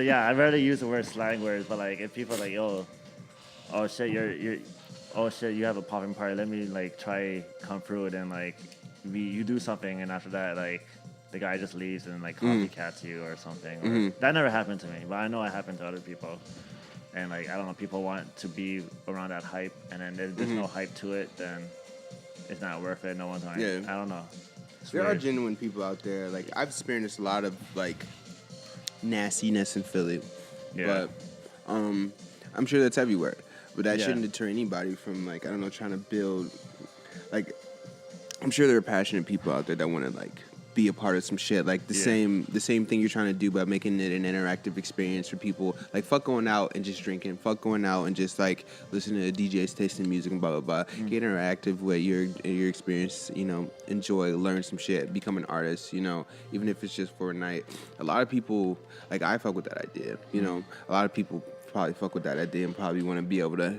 yeah, I rarely use the word slang words. But like if people are like, oh shit, you have a popping party. Let me like try come through it and like you do something, and after that like the guy just leaves and like copycats you or something. That never happened to me, but I know it happened to other people. And like I don't know, people want to be around that hype, and then there's no hype to it, then it's not worth it. No one's like, I don't know. There are genuine people out there. Like I've experienced a lot of like nastiness in Philly, but I'm sure that's everywhere. But that shouldn't deter anybody from like trying to build. Like I'm sure there are passionate people out there that want to like be a part of some shit. Like the same thing you're trying to do by making it an interactive experience for people. Like fuck going out and just drinking. Fuck going out and just like listening to DJs tasting music and blah blah blah. Get interactive with your experience. Enjoy, learn some shit, become an artist. Even if it's just for a night. A lot of people like I fuck with that idea. A lot of people probably fuck with that idea and probably want to be able to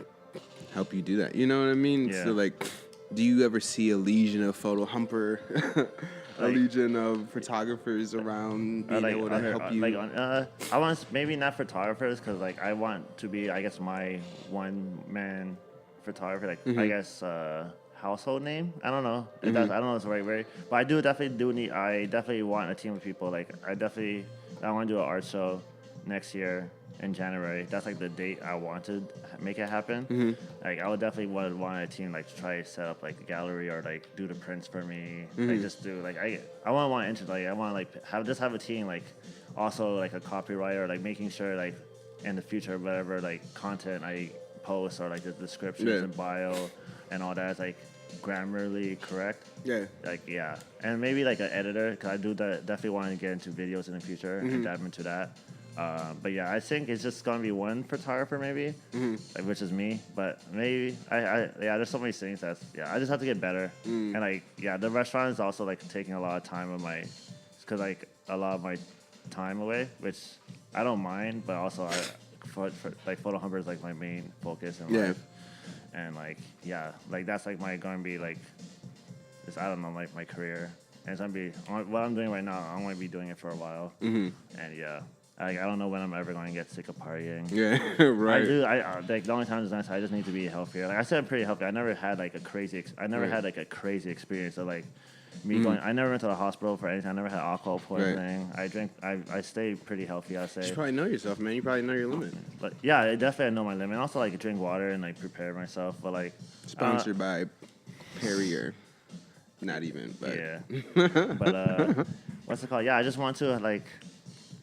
help you do that. You know what I mean? Yeah. So like, do you ever see a legion of Photohumper? A legion of photographers around being able to help you. I want maybe not photographers because like I want to be my one man photographer. Like I guess household name. I don't know. I don't know if it's the right word, but I definitely want a team of people. Like I want to do an art show next year in January. That's like the date I want to make it happen. Like I would definitely want a team like to try to set up like a gallery or like do the prints for me. Like just do like I want to have a team like also like a copywriter, like making sure like in the future whatever like content I post or like the descriptions and bio and all that is like grammarly correct. And maybe like an editor because I do definitely want to get into videos in the future and dive into that. But yeah, I think it's just gonna be one photographer maybe, like, which is me. But maybe there's so many things that I just have to get better. And like the restaurant is also like taking a lot of time of my, because like a lot of my time away, which I don't mind, but also like Photohumper is like my main focus in life. And like like that's like gonna be like, I don't know, like my career. And it's gonna be what I'm doing right now. I'm gonna be doing it for a while. And I don't know when I'm ever going to get sick of partying. Yeah, right. I like the only time is nice. I just need to be healthier. Like I said, I'm pretty healthy. I never had like a crazy. Had like a crazy experience of like me going. I never went to the hospital for anything. I never had alcohol poisoning. I stay pretty healthy. I say. You probably know yourself, man. You probably know your limit. But yeah, I definitely know my limit. And also like drink water and like prepare myself. But like sponsored by Perrier. Not even, but yeah. But what's it called? Yeah, I just want to like.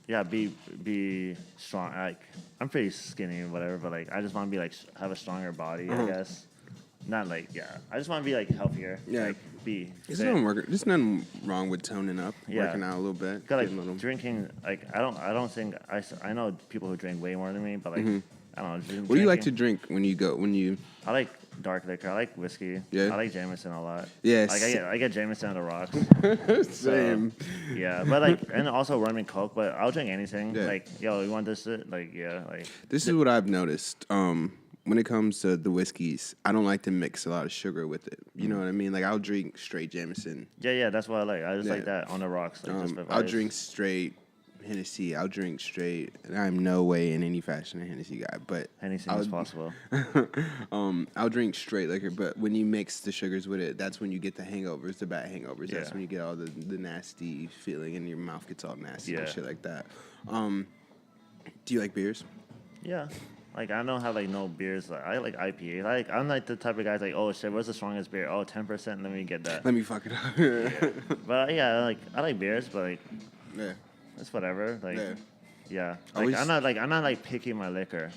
Yeah, be strong. Like I'm pretty skinny and whatever, but like I just want to be like have a stronger body. I guess. Not like I just want to be like healthier. Yeah. Like be. There's nothing wrong with toning up, working out a little bit. Like drinking. Like I don't think I know people who drink way more than me, but like I don't know. What do you like to drink when you? I like dark liquor. I like whiskey. Yeah. I like Jameson a lot. Yes. Like I get Jameson on the rocks. Same. So, yeah, but like and also rum and coke. But I'll drink anything. Yeah. Like yo, you want this shit? Like like. This is what I've noticed. When it comes to the whiskeys, I don't like to mix a lot of sugar with it. You know what I mean? Like I'll drink straight Jameson. Yeah, that's what I like. I just like that on the rocks. Like, I'll drink straight Hennessy. I'll drink straight, and I'm no way in any fashion a Hennessy guy, but anything is possible. I'll drink straight liquor, but when you mix the sugars with it, that's when you get the hangovers, the bad hangovers. Yeah. That's when you get all the nasty feeling, and your mouth gets all nasty and shit like that. Do you like beers? Yeah. Like, I don't have, like, no beers. Like, I like IPA. Like, I'm, like, the type of guy, like, oh, shit, what's the strongest beer? Oh, 10%, let me get that. Let me fuck it up. Yeah. But, yeah, I like beers, but, like, yeah. it's whatever. Like, yeah. Always, Like, I'm not, like, picking my liquor.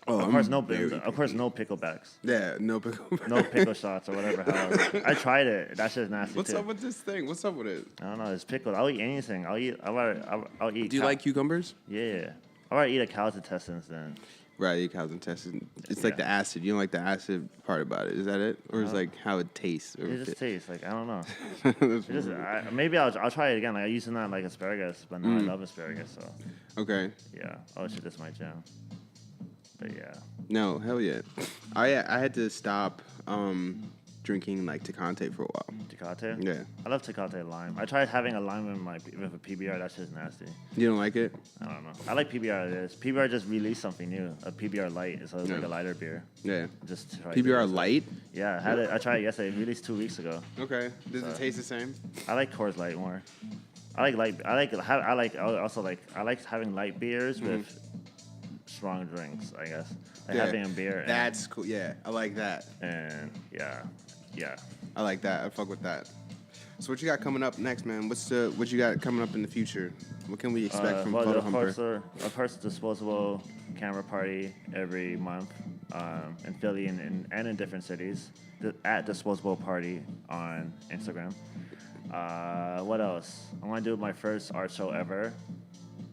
Oh, of course, no picklebacks. Yeah, no pickle. No pickle shots or whatever. However. I tried it. That shit's nasty, What's too. up with this thing? What's up with it? I don't know. It's pickled. I'll eat anything. I'll eat. Do you like cucumbers? Yeah. I'll rather eat a cow's intestines than... Right, you cow's intestines. It's like the acid. You don't like the acid part about it. Is that it? Or is like how it tastes? Or it just tastes. Like, I don't know. Maybe I'll try it again. Like, I used to not like asparagus, but now I love asparagus. So. Okay. Yeah. Oh, shit, that's my jam. But yeah. No, hell yeah. I had to stop drinking like Tecate for a while. Tecate? Yeah. I love Tecate lime. I tried having a lime with a PBR. That's just nasty. You don't like it? I don't know. I like PBR. It is. PBR just released something new. A PBR light. So it's like a lighter beer. Yeah. Just PBR light? Yeah, I had it. I tried it yesterday. It released 2 weeks ago. Okay. Does it taste the same? I like Coors Light more. I like having light beers with strong drinks, I guess. Like having a beer. That's cool. Yeah, I like that. And yeah. I like that. I fuck with that. So what you got coming up next, man? What you got coming up in the future? What can we expect from Photohumper? Of course, disposable camera party every month in Philly and in different cities. At disposable party on Instagram. What else? I want to do my first art show ever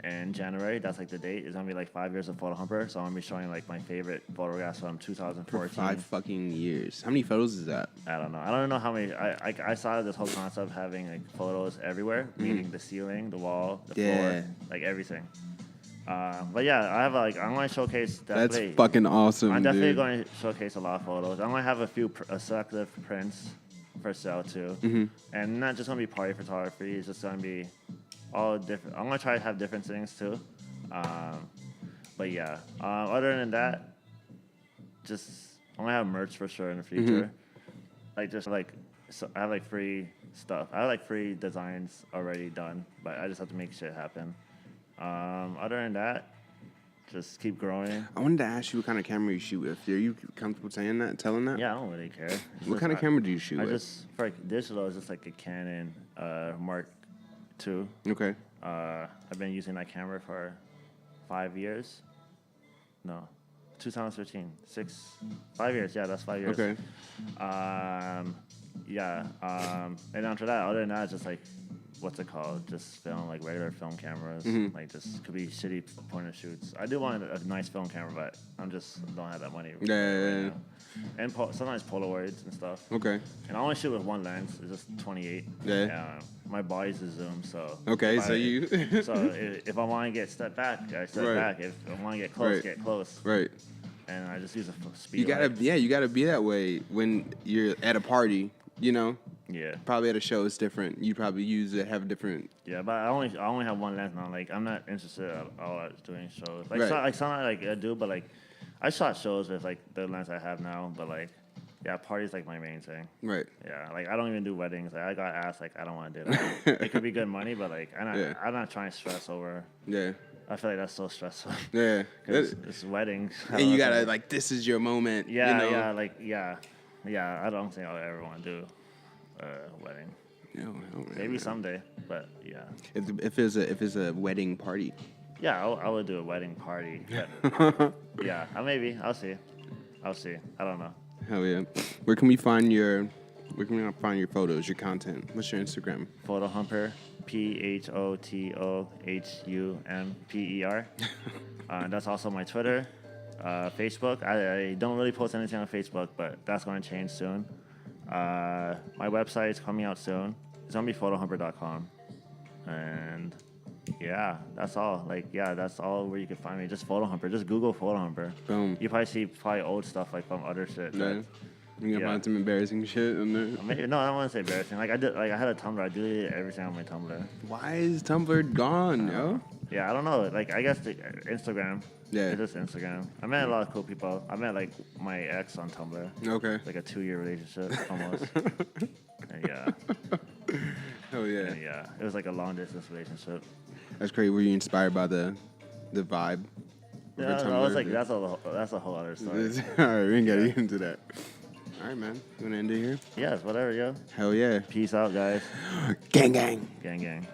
in January. That's like the date. It's gonna be like 5 years of Photohumper. So I'm gonna be showing like my favorite photographs from 2014. For 5 fucking years. How many photos is that? I don't know. I don't know how many. I saw this whole concept of having like photos everywhere, meaning the ceiling, the wall, the floor, like everything. But yeah, I have I'm going to showcase. That's fucking awesome. I'm definitely going to showcase a lot of photos. I'm going to have a few selective prints for sale too, and not just going to be party photography. It's just going to be all different. I'm going to try to have different things too. But yeah, other than that, just I'm going to have merch for sure in the future. I have like free stuff. I have like free designs already done, but I just have to make shit happen. Other than that, just keep growing. I wanted to ask you what kind of camera you shoot with. Are you comfortable saying that, telling that? Yeah, I don't really care. What kind of camera do you shoot with? For like digital, it's just like a Canon Mark II. Okay. I've been using that camera for 5 years. No, 2013. 5 years. Yeah, that's 5 years. Okay. Yeah. And after that, other than that, it's just like what's it called? Just film, like regular film cameras. Mm-hmm. Like just could be shitty pointer shoots. I do want a nice film camera, but I'm just don't have that money right Yeah. now. And sometimes Polaroids and stuff. Okay. And I only shoot with one lens. It's just 28. Yeah. My body's a zoom, so. Okay, if so you. So if I want to get step back, I step Right. back. If I want to get close, Right. get close. Right. And I just use a speed. You gotta, light. you gotta be that way when you're at a party. You know, Yeah. probably at a show it's different. You probably have a different. Yeah, but I only have one lens now. Like I'm not interested at all at doing shows. Like Right. something like I do, but like I shot shows with like the lens I have now. But like yeah, parties like my main thing. Right. Yeah, like I don't even do weddings. Like, I got asked like I don't want to do that. It could be good money, but like I'm not trying to stress over. Yeah. I feel like that's so stressful. Yeah. Because it's weddings. And you gotta like, this is your moment. Yeah, you know? yeah. I don't think I'll ever want to do a wedding. No, Maybe someday, but yeah. If it's a wedding party. Yeah, I would do a wedding party. But yeah, maybe. I'll see. I don't know. Hell yeah. Where can we find your photos, your content? What's your Instagram? Photohumper, Photohumper. That's also my Twitter. Facebook. I don't really post anything on Facebook, but that's going to change soon. My website is coming out soon. It's going to be photohumper.com. And yeah, that's all. Like, yeah, that's all where you can find me. Just Photohumper. Just Google Photohumper. Boom. You probably see old stuff like from other shit. Yeah. You gonna find some embarrassing shit in there. No, I don't want to say embarrassing. Like I had a Tumblr. I deleted everything on my Tumblr. Why is Tumblr gone, yo? Yeah, I don't know. Like I guess Instagram. Yeah. It's just Instagram. I met a lot of cool people. I met like my ex on Tumblr. Okay. Like a 2-year relationship almost. And yeah. Oh yeah. And yeah. It was like a long distance relationship. That's great. Were you inspired by the vibe? Yeah, I was like that's a whole other story. All right, we ain't gotta get into that. All right, man. You wanna end it here? Yes, whatever, yo. Hell yeah. Peace out, guys. Gang gang. Gang gang.